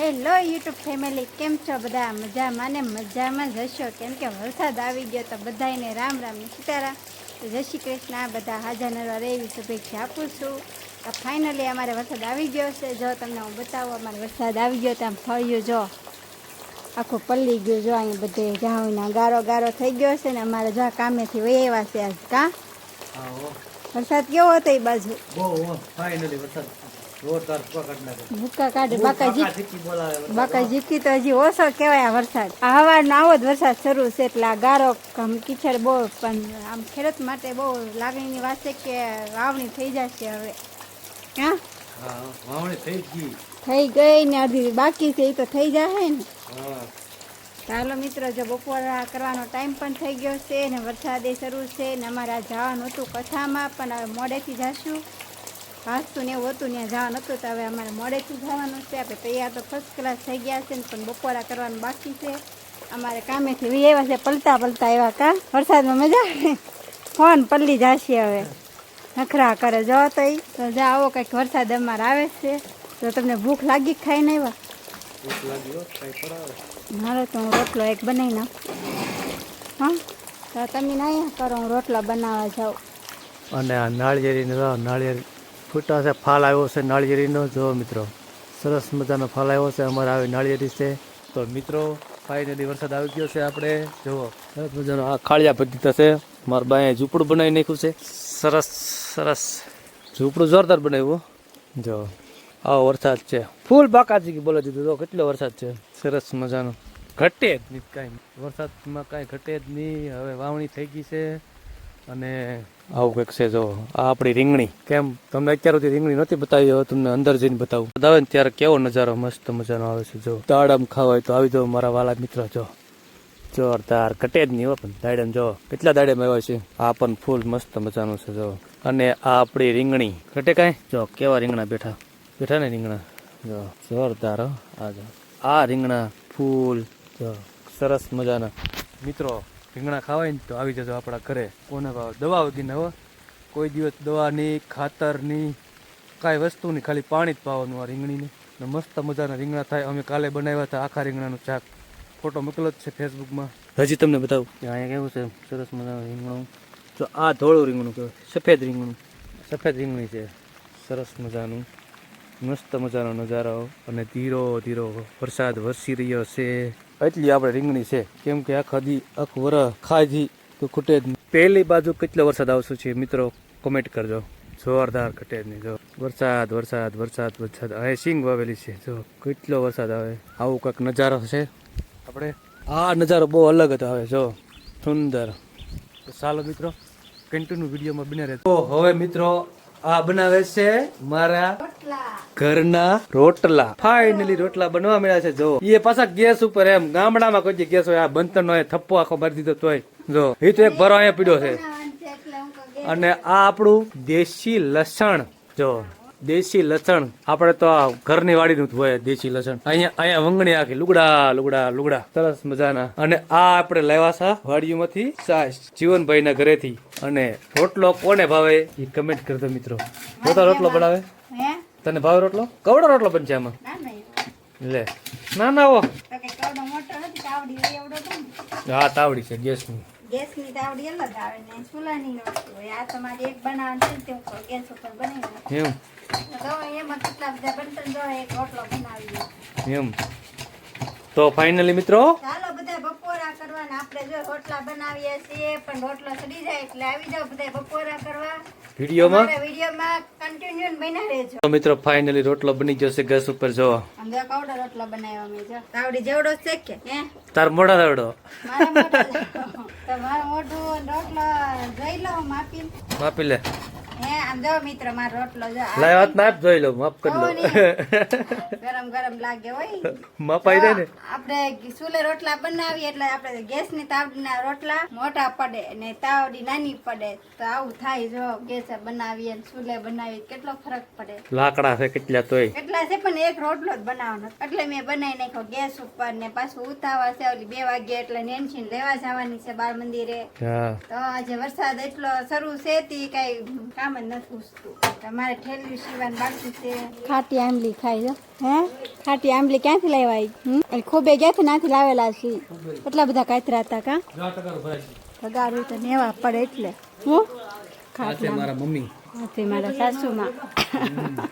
Hello YouTube family, કેમ છો બધા? મજામાં ને મજામાં જ હશો, કેમ કે વરસાદ આવી ગયો તો બધાને રામ રામ ને સીતારામ. તો જય શ્રી કૃષ્ણ. બધા હાજર નરવા રહે એવી શુભેચ્છા આપું છું. તો ફાઇનલી અમારે વરસાદ આવી ગયો છે. જો તમને હું બતાવું, અમારે વરસાદ આવી ગયો તો આમ ફળ્યું જો આખું પલ્લી ગયું. જો અહીં બધે જાઉના ગારો ગારો થઈ ગયો છે ને અમારે જો કામેથી વહી આવ્યા છે આજ. કા વરસાદ કેવો હતો એ બાજુ? ભૂકા કાઢે બાકા જીકી તો હજી ઓછો કહેવાય આ વરસાદ. આ હવારનો આવો જ વરસાદ શરૂ છે એટલે આ ગારો કીચડ બહુ, પણ આમ ખેડૂત માટે બહુ લાગણીની વાત છે કે વાવણી થઈ જશે હવે. હા વાવણી થઈ ગઈ ને અડધી બાકી છે, એ તો થઈ જશે ને. ચાલો મિત્રો, જો બપોરા કરવાનો ટાઈમ પણ થઈ ગયો છે ને વરસાદે શરૂ છે ને અમારે આ જવાનું હતું કથામાં, પણ હવે મોડેથી જશું. વાસ્તું ને એવું હતું ત્યાં જવાનું હતું તો હવે અમારે મોડેથી જવાનું છે. આપણે તૈયાર તો ફર્સ્ટ ક્લાસ થઈ ગયા છે ને, પણ બપોરા કરવાનું બાકી છે. અમારે કામેથી વી આવ્યા છે પલતા પલતા એવા. કા વરસાદમાં મજા આવે, ફોન પલ્લી જશે હવે, નખરા કરે જો તો એ તો જા. આવો કંઈક વરસાદ અમારે આવે છે. તો તમને ભૂખ લાગી ખાઈને આવ્યા? મારો તો હું રોટલો એક બનાવી નાખું. હા તો તમે ના કરો, હું રોટલા બનાવવા જાઉં. અને આ નાળિયેરી ફૂટા છે, ફાલ આવ્યો છે નાળિયેરીનો. જો મિત્રો, સરસ મજાનો ફાલ આવ્યો છે. અમારે આવી નાળિયેરી છે. તો મિત્રો ફાઇનલી વરસાદ આવી ગયો છે. આપણે જુઓ સરસ મજાનો આ ખાળિયા પદ્ધતિ છે. મારા બાએ ઝૂંપડું બનાવી નાખ્યું છે. સરસ સરસ ઝૂંપડું જોરદાર બનાવ્યું. જો આવો વરસાદ છે. ફૂલ બાકાજી બોલો દીધું. તો કેટલો વરસાદ છે, સરસ મજાનો. ઘટે જ નહીં કાંઈ, વરસાદમાં કાંઈ ઘટે જ નહીં. હવે વાવણી થઈ ગઈ છે અને આવું કંઈક છે. જો આ આપણી રીંગણી, કેમ તમને અત્યાર સુધી રીંગણી નહોતી બતાવી, હવે તમને અંદર જઈને બતાવું. આવે ને ત્યારે કેવો નજારો મસ્ત મજાનો આવે છે. જો દાડમ ખાવા હોય તો આવી જાઓ મારા વાલા મિત્રો. જો જોરદાર, ઘટે જ નહીં હો. પણ દાડમ જો કેટલા દાડમ આવ્યા છે. આ પણ ફૂલ મસ્ત મજાનું છે. જો અને આ આપણી રીંગણી ઘટે કાંઈ. જો કેવા રીંગણા બેઠા બેઠા ને રીંગણા, જો જોરદાર. આ જો આ રીંગણા ફૂલ જો સરસ મજાના. મિત્રો રીંગણા ખાવાય ને તો આવી જજો આપણા ઘરે. કોને ભાવ દવા વગીને હવે કોઈ દિવસ દવાની ખાતરની કાંઈ વસ્તુ નહીં, ખાલી પાણી જ પાવાનું આ રીંગણીને. ને મસ્ત મજાના રીંગણા થાય. અમે કાલે બનાવ્યા હતા આખા રીંગણાનું શાક, ફોટો મોકલો જ છે ફેસબુકમાં. હજી તમને બતાવું કે અહીંયા કેવું છે સરસ મજાનું રીંગણું. જો આ ધોળું રીંગણું કહેવાય, સફેદ રીંગણું, સફેદ રીંગણી છે સરસ મજાનું. મસ્ત મજાનો નજારો અને ધીરો ધીરો વરસાદ વરસી રહ્યો છે. એટલી આપણે રીંગણી છે, કેમ કે આખું વરસ ખાજી તો ખૂટે જ નહીં. પહેલી બાજુ કેટલો વરસાદ આવશે છે મિત્રો, કોમેન્ટ કરજો. જોરદાર, ઘટે જ નહીં. જો વરસાદ વરસાદ વરસાદ વરસાદ. હવે સિંગ વાવેલી છે. જો કેટલો વરસાદ આવે. આવું કંઈક નજારો છે આપણે. આ નજારો બહુ અલગ જ આવે. જો સુંદર. તો ચાલો મિત્રો કન્ટિન્યુ વિડીયોમાં બને રહે. તો હવે મિત્રો આ બનાવે છે મારા ઘરના રોટલા. ફાઇનલી રોટલા બનવા મળ્યા છે. જો એ પાછા ગેસ ઉપર, એમ ગામડામાં કોઈ ગેસ હોય, આ બનતર નો થપ્પો આખો મારી દીધો તોય. જો એ તો એક ભરો અહીંયા પીડ્યો છે. અને આ આપણું દેશી લસણ. જો દેશી લસણ આપણે તો આ ઘરની વાડીનું જ હોય દેશી લસણ. અહીંયા વંગણી આખી લુગડા લુગડા લુગડા સરસ મજાના. અને આ આપણે લાવ્યા છે વાડીઓમાંથી જીવનભાઈ ના ઘરેથી. અને રોટલો કોને ભાવે એ કમેન્ટ કરજો મિત્રો. પોતા રોટલો બનાવે? તને ભાવે રોટલો? કવડો રોટલો બનશે આમાં? લે ના ના હો. હા તાવડી છે ગેસની. ગેસની તાવડી અલગ આવે ને ચૂલાની વસ્તુ હોય. આ તમારે એક બનાવવાનું છે તે ગેસ ઉપર બનાવી એમ તો એમાં કેટલા બધા બનતર જો એક રોટલો બનાવી એમ. તો ફાઇનલી મિત્રો ચાલો બધા બપોરા કરવાના. આપણે જો રોટલા બનાવીએ છીએ, પણ રોટલો સડી જાય એટલે આવી જાવ બધા બપોરા કરવા. વિડીયોમાં કન્ટિન્યુ બન્યા રહેજો. તો મિત્રો ફાઇનલી રોટલો બની ગયો છે ગેસ ઉપર. જો સમજો કવડો રોટલો બનાવ્યો મેં. જો તાવડી જેવડો છે કે હે તાર મોઢા તાવડો મારા મોઢા તો મારું મોઢું રોટલો જોઈ લો માપી લે. હે આમ જો મિત્ર મારો રોટલો જો લાય વાત ના જોઈ લો, માફ કરી લો. ગરમ ગરમ લાગે હોય. મપાઈ દે ને. આપણે ચૂલે રોટલા બનાવીએ એટલે આપણે ગેસની તાવડીના રોટલા મોટા પડે ને તાવડી નાની પડે. તો આવું થાય. જો ગેસે બનાવીએ ચૂલે બનાવીએ કેટલો ફરક પડે. લાકડા છે કેટલા તોય કેટલા છે, પણ એક રોટલો જ બનાવવાનો એટલે મેં બનાવી નાખ્યો ગેસ ઉપર. ને પાછું ઉતાવળ છે, ઓલી 2 વાગે એટલે નેન્સી લેવા જવાની છે બાળ મંદિરે. તો આજે વરસાદ એટલો શરૂ છે તે કઈ કામ નામ જ નથી પૂછતું. તમારે ઠેલ્યું સીવાનું બાકી છે. ખાટી આંબલી ખાઈ જો. હે ખાટી આંબલી ક્યાંથી લાવ્યા? ખોબે ક્યાંથી નાથી લાવેલા છે? કેટલા બધા કાતરા હતા કા? પગારું તો નેવા પડે એટલે હું ખાટી મારા મમ્મી તે મારા સાસુમાં.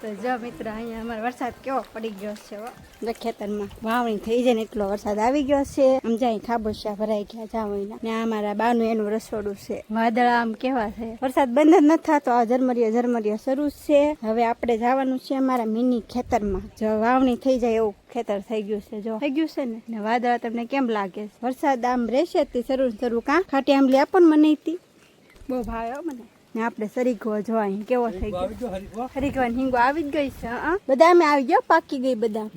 તો જો મિત્રો અહીંયા અમારો વરસાદ કેવો પડી ગયો છે હો. જો ખેતરમાં વાવણી થઈ જાય ને એટલો વરસાદ આવી ગયો છે. આમ જાય ખાબોચિયા ભરાઈ ગયા જાવણીના ને આ મારા બાનું એનું રસોડું છે. વાદળા આમ કેવા છે, વરસાદ બંધ જ નથી થતો. આ ઝરમરિયા શરૂ છે. હવે આપણે જવાનું છે અમારા મિની ખેતરમાં. જો વાવણી થઈ જાય એવું ખેતર થઈ ગયું છે. જો થઈ ગયું છે ને વાદળા તમને કેમ લાગે છે? વરસાદ આમ રહેશે તે શરૂ કાં ખાટી આંબલી આપો ને મને હતી બહુ ભાવે મને. ને આપણે સરીગો જો અહીં કેવો થઈ ગયો. હરીગવા હિંગો આવી જ ગઈ છે. બદામ આવી ગયો, પાકી ગઈ બદામ.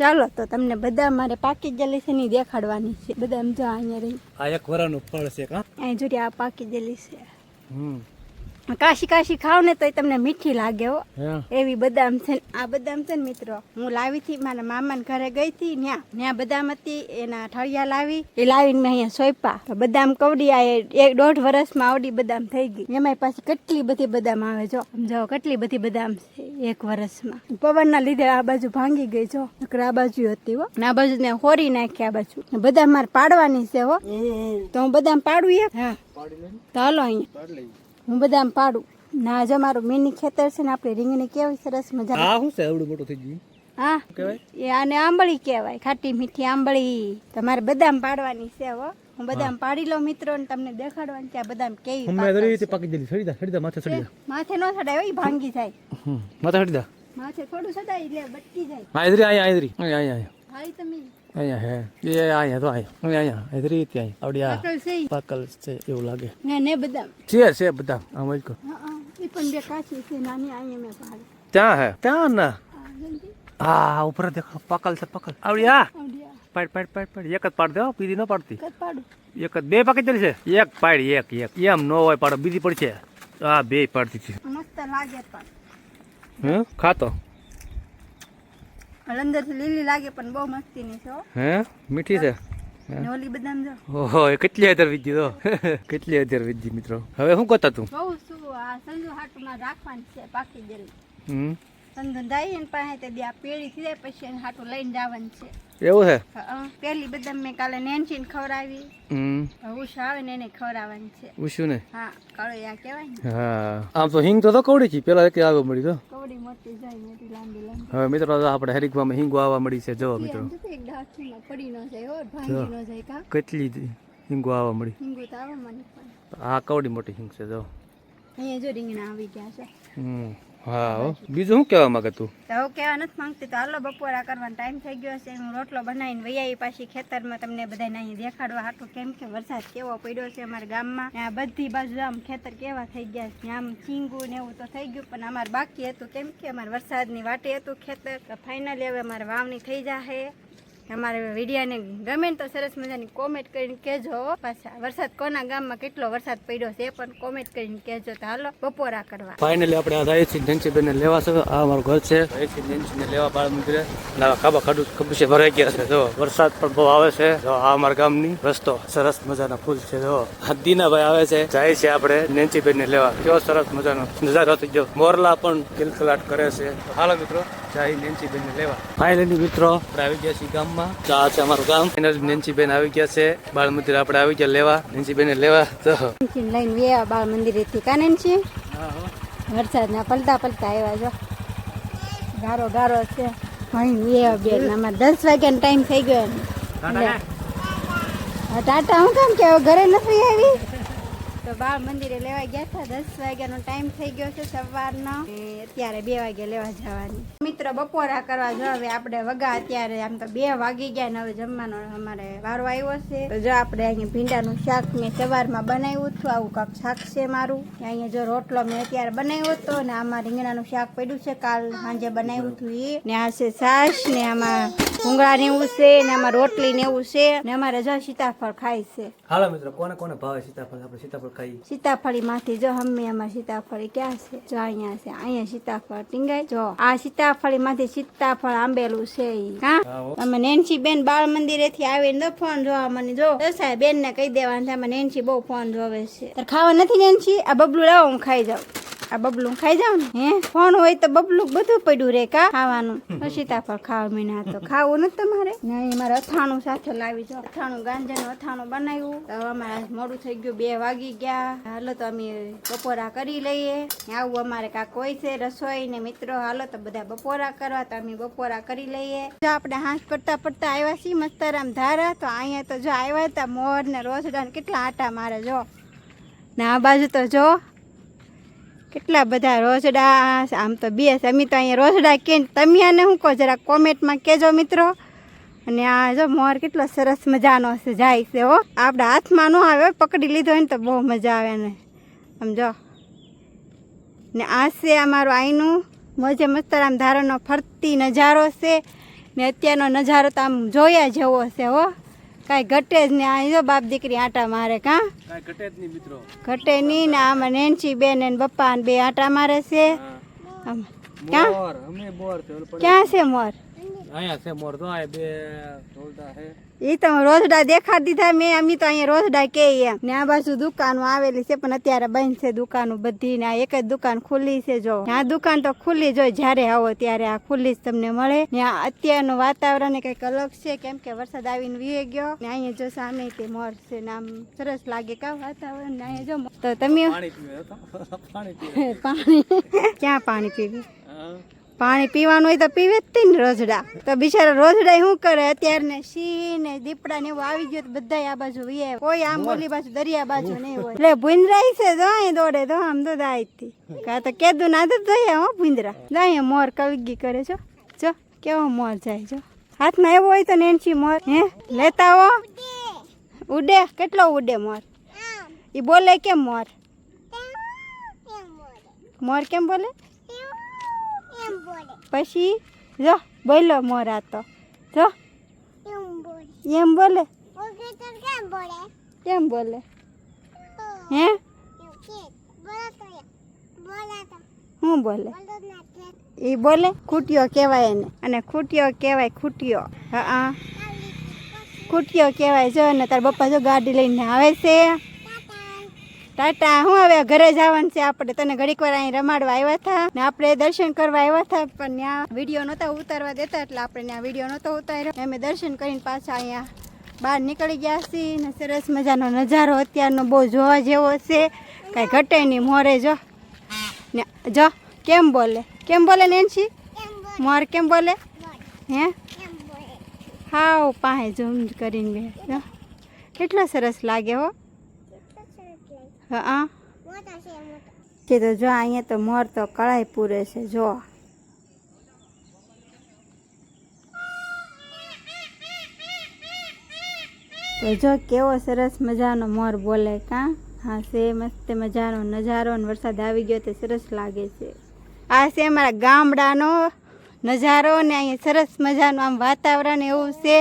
ચાલો તો તમને બદામ મારે પાકી ગયેલી છે ની દેખાડવાની છે. બદામ જો અહીંયા રહી. આ એક વરાનું ફળ છે કા? અહીં જોડી આ પાકી ગયેલી છે. કાશી ખાવ ને તો તમને મીઠી લાગે હો એવી બદામ છે. આ બદામ છે ને મિત્રો હું લાવી હતી મારા મામાના ઘરે ગઈ હતી. ત્યાં બદામ હતી એના ઠળિયા લાવી. એ લાવીને મેં અહીંયા સોંપ્યા તો બદામ કવડી આ 1.5 વર્ષમાં આવડી બદામ થઈ ગઈ. એમાં પાછી કેટલી બધી બદામ આવે જો સમજાવો કેટલી બધી બદામ છે 1 વર્ષમાં. પવનના લીધે આ બાજુ ભાંગી ગઈ જો. નકર આ બાજુ હતી હો. આ બાજુ ને હોરી નાખી આ બાજુ. બદામ મારે પાડવાની છે હો. તો હું બદામ પાડું એક. હા તો હાલો અહીંયા હું બદામ પાડું. ના જો મારું મિની ખેતર છે ને આપણે રીંગણી કેવી સરસ મજા. આ શું છે એવડું મોટું થઈ ગયું? હા એ આને આંબળી કહેવાય, ખાટી મીઠી આંબળી. તમારે બદામ પાડવાની છે હો. હું બદામ પાડી લઉં મિત્રો ને તમને દેખાડવાની છે આ બદામ કેવી પાકી ગયેલી. સડીદા માથે સડીદા. માથે નો સડાય હોય ભાંગી જાય. માથે સડીદા. માથે થોડું સડાય એટલે બટકી જાય. હા ઇધરી અહીંયા હારી તમે અહીંયા હે એ અહીંયા તો અહીંયા ઇધરી ત્યાં આવડી આ પાકલ છે પાકલ છે એવું લાગે. ના ને બદામ છે બદામ આમ જ કો. એ પણ બે કાચી છે નાની. અહીંયા મેં પાડી ત્યાં હે ત્યાં ના જલ્દી હા ઉપર દેખો પાકલ છે પાકલ આવડી. હા આવડિયા પાડ એક જ પાડ દો બીજી ન પાડતી. કદ પાડું એક જ બે પાકી છે. એક પાડ એક એમ ન હોય પાડો બીજી પડશે. હા બે પાડતી છે. મસ્ત લાગે પણ હે ખાતો અંદર થી લીલી લાગે પણ બહુ મસ્તી ની છે હો. હે મીઠી છે. ઓલી બદામ જો ઓહો કેટલી અધર વિજી તો કેટલી અધર વિજી મિત્રો. હવે શું કરતા તું? બહુ શું આ સંજુ હાટુમાં રાખવાની છે પાકી ગયેલી. હમ સંજુ દાઈ ને પાસે તે દી આ પેળી થઈ જાય પછી એને હાટું લઈને જવાનું છે. એવું છે. પેલી બદામ મેં કાલે નેન્સી ને ખવડાવી. ઉષા આવે ને એને ખવડાવવાની છે. ઉશું ને? હા કળિયા કહેવાય ને. હા આમ તો હિંગ તો કવડી છે પેલા એક આગળ મળી તો કવડી મોટી જાય મોટી લાંબી લાંબી. હવે મિત્રો આપણે હરીકવામાં હિંગો આવવા મળી છે. જો મિત્રો એક ડાચીમાં પડી ન જાય હો ભાંગી ન જાય કા. કેટલી હિંગો આવવા મળી. હિંગુ તો આવે મને પણ. આ કવડી મોટી હિંગ છે જો. અહીંયા જો રીંગણા આવી ગયા છે. હા બીજું શું કહેવા માંગે તું? તો હું કહેવા નથી માંગતી તો હાલો બપોરા કરવાનો ટાઈમ થઈ ગયો છે. હું રોટલો બનાવીને વહી આવી પાછી ખેતરમાં તમને બધાને અહીં દેખાડવા હાટું. કેમ કે વરસાદ કેવો પડ્યો છે અમારા ગામમાં. આ બધી બાજુ આમ ખેતર કેવા થઈ ગયા છે. આમ ચીંગુ ને એવું તો થઈ ગયું પણ અમારે બાકી હતું કેમ કે અમારે વરસાદની વાટે હતું ખેતર. તો ફાઇનલી હવે અમારે વાવણી થઈ જશે. અમારે વિડીયાને ગમે તો સરસ મજાની કોમેન્ટ કરીને કહેજો. પાછા વરસાદ કોના ગામમાં કેટલો વરસાદ પડ્યો છે એ પણ કોમેન્ટ કરીને કહેજો. તો હાલો બપોરા કરવા. ફાઇનલી આપણે આ જયસિંહ નેન્સીબેન લેવા છે. આ અમારું ઘર છે. જયસિંહ નેન્સીને લેવા બાળ મંદિરે ખાબા ખાડું કબૂસે ભરાઈ ગયા છે. જો વરસાદ પણ બહુ આવે છે. જો આ અમારા ગામની રસ્તો સરસ મજાના ફૂલ છે. જો દીનાભાઈ આવે છે જાય છે આપણે નેન્સીબેન ને લેવા. કેવો સરસ મજાનો નજારો થઈ ગયો. મોરલા પણ કિલકલાટ કરે છે. હાલો મિત્રો જાય નેન્સીબેન ને લેવા. ફાઇનલી મિત્રો આપણે આવી ગયા છીએ ગામમાં. આ છે અમારું ગામ. નેન્સીબેન આવી ગયા છે બાળ મંદિર. આપણે આવી ગયા લેવા નેન્સીબેન ને લેવા. તો લઈને વેવા બાળ મંદિરે થી કાને છે. વરસાદના પલટા આવ્યા જો ગારો છે. અહીં વેવા બેન અમારે 10 વાગ્યાનો ટાઈમ થઈ ગયો. ટાટા હું કામ કે ઘરે નથી આવી તો બાળ મંદિરે લેવા ગયા હતા. 10 વાગ્યાનો ટાઈમ થઈ ગયો છે સવારનો. અત્યારે 2 વાગે લેવા જવાની. મિત્રો બપોરા કરવા જો હવે આપણે વગા અત્યારે આમ તો 2 વાગી ગયા ને હવે જમવાનો અમારે વારો આવ્યો છે. તો જો આપણે અહીંયા ભીંડાનું શાક મેં સવારમાં બનાવ્યું હતું. આવું કાંક શાક છે મારું. અહીંયા જો રોટલો મેં અત્યારે બનાવ્યો હતો ને આમાં રીંગણાનું શાક પડ્યું છે કાલ સાંજે બનાવ્યું હતું એ. ને આ છે છાશ ને આમાં ભૂંગળા ને એવું છે ને આમાં રોટલી ને એવું છે ને અમારે જો સીતાફળ ખાય છે. હાલો મિત્રો કોને કોને ભાવે સીતાફળ? આપણે સીતાફળ ખાઈએ. સીતાફળી માંથી જો હમે અમાર સીતાફળી ક્યાં છે? જો અહીંયા છે. અહીંયા સીતાફળ ટીંગાય. જો આ સીતાફળી માંથી સીતાફળ આંબેલું છે ઈ. હા તમે નેન્સી બેન બાળ મંદિરે થી આવીને ફોન જોવા મને જો દસાય બેન ને કહી દેવાનું છે. નેન્સી બહુ ફોન જોવે છે. તાર ખાવા નથી નેન્સી? આ બબલું લાવો હું ખાઈ જાઉં. આ બબલું ખાઈ જાવ ને હે ફોન હોય તો બબલું બધું પડ્યું રે કા ખાવાનું સીતાફળ ખાવા મહિના તો ખાવું નથી તમારે નહીં મારે અથાણું સાથે લાવી જાઓ અથાણું ગાંજાનું અથાણું બનાવ્યું તો અમારે આજ મોડું થઈ ગયું 2 વાગી ગયા હાલો તો અમે બપોરા કરી લઈએ આવું અમારે કાંક હોય છે રસોઈ ને મિત્રો હાલો તો બધા બપોરા કરવા તો અમે બપોરા કરી લઈએ જો આપણે હાથ પડતા પડતા આવ્યા છીએ મસ્તરામ ધારા તો અહીંયા તો જો આવ્યા હતા મોર ને રોસડા ને કેટલા આટા મારે જો ને આ બાજુ તો જો કેટલા બધા રોસડા આમ તો બે અમે તો અહીંયા રોસડા કે તમે આને શું કહો જરા કોમેન્ટમાં કહેજો મિત્રો અને આ જો મોર કેટલો સરસ મજાનો છે જાય છે હો આપણા હાથમાં ન આવે પકડી લીધો હોય ને તો બહુ મજા આવે ને આમ જો ને આ છે અમારું આઈનું મોજે મસ્તરામ ધારાનો ફરતી નજારો છે ને અત્યારનો નજારો તો આમ જોયા જેવો છે હો કાંઈ ઘટે જ ને આ જો બાપ દીકરી આટા મારે કાં કાંઈ ઘટે જ નહીં મિત્રો ઘટે નહીં ને આમાં નેન્સી બેન ને પપ્પા ને 2 આટા મારે છે આમ ક્યાં ક્યાં છે મોર અહીંયા છે મોર તો આ 2 ઢોલતા છે એ તો રોજડા દેખાડી દીધા મેં અમે તો અહીંયા રોજડા કે એમ ને આ બાજુ દુકાનો આવેલી છે પણ અત્યારે બંધ છે દુકાનો બધી ને આ એક જ દુકાન ખુલ્લી છે જો આ દુકાન તો ખુલ્લી જ હોય જ્યારે આવો ત્યારે આ ખુલ્લી જ તમને મળે ને આ અત્યારનું વાતાવરણ કંઈક અલગ છે કેમ કે વરસાદ આવીને વીએ ગયો ને અહીંયા જો સામે તે મોર છે ને આમ સરસ લાગે કા વાતાવરણ ને અહીંયા જો તો તમે પાણી ક્યાં પાણી પીવી પાણી પીવાનું હોય તો પીવે જ ને રોજડા તો બિચારા રોજડા શું કરે અત્યારે ને સી ને દીપડા ને એવું આવી ગયું તો બધા આ બાજુ વીએ કોઈ આમ ઓલી બાજુ દરિયા બાજુ નહીં હોય એટલે ભૂંદરાઈ છે જો અહીં દોડે તો આમ તો દાયથી કા તો કેદું ના તો જઈએ હો ભૂંદરા જાય મોર કવિગી કરે જો કેવો મોર જાય જો હાથમાં એવું હોય તો નેન્સી મોર હે લેતા હો ઉડે કેટલો ઉડે મોર એ બોલે કેમ મોર મોર કેમ બોલે પછી જો બોલો મોરા તો જો એમ બોલે કેમ બોલે હે શું બોલે એ બોલે ખૂટ્યો કહેવાય એને અને ખૂટ્યો કહેવાય ખૂટ્યો હા ખૂટ્યો કહેવાય જો ને તાર પપ્પા જો ગાડી લઈને આવે છે ટાટા હું હવે ઘરે જવાનું છે આપણે તને ઘડીક વાર અહીં રમાડવા આવ્યા હતા ને આપણે દર્શન કરવા આવ્યા હતા પણ ત્યાં વિડીયો નહોતા ઉતારવા દેતા એટલે આપણે ત્યાં વિડીયો નહોતો ઉતાર્યો અમે દર્શન કરીને પાછા અહીંયા બહાર નીકળી ગયા છીએ ને સરસ મજાનો નજારો અત્યારનો બહુ જોવા જેવો છે કાંઈ ઘટે નહીં મોરે જો ને જો કેમ બોલે નેન્સી મોર કેમ બોલે હે હાવ પાસે ઝૂમ કરીને બે કેટલો સરસ લાગે હો હા કે તો જો અહીંયા તો મોર તો કળાઈ પૂરે છે જો તો જો કેવો સરસ મજાનો મોર બોલે કાં હા છે મસ્ત મજાનો નજારો ને વરસાદ આવી ગયો તો સરસ લાગે છે આ છે અમારા ગામડાનો નજારો ને અહીંયા સરસ મજાનું આમ વાતાવરણ એવું છે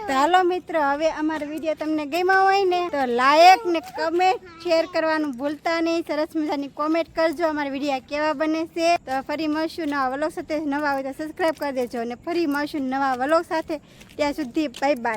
તો હાલો મિત્રો હવે અમારો વિડીયો તમને ગમ્યો હોય ને તો લાઈક ને કમેન્ટ શેર કરવાનું ભૂલતા નહીં સરસ મજાની કોમેન્ટ કરજો અમારા વિડીયો કેવા બને છે તો ફરી મળશું નવા વ્લોગ સાથે નવા હોય તો સબસ્ક્રાઈબ કરી દેજો અને ફરી મળશું નવા વ્લોગ સાથે ત્યાં સુધી બાય બાય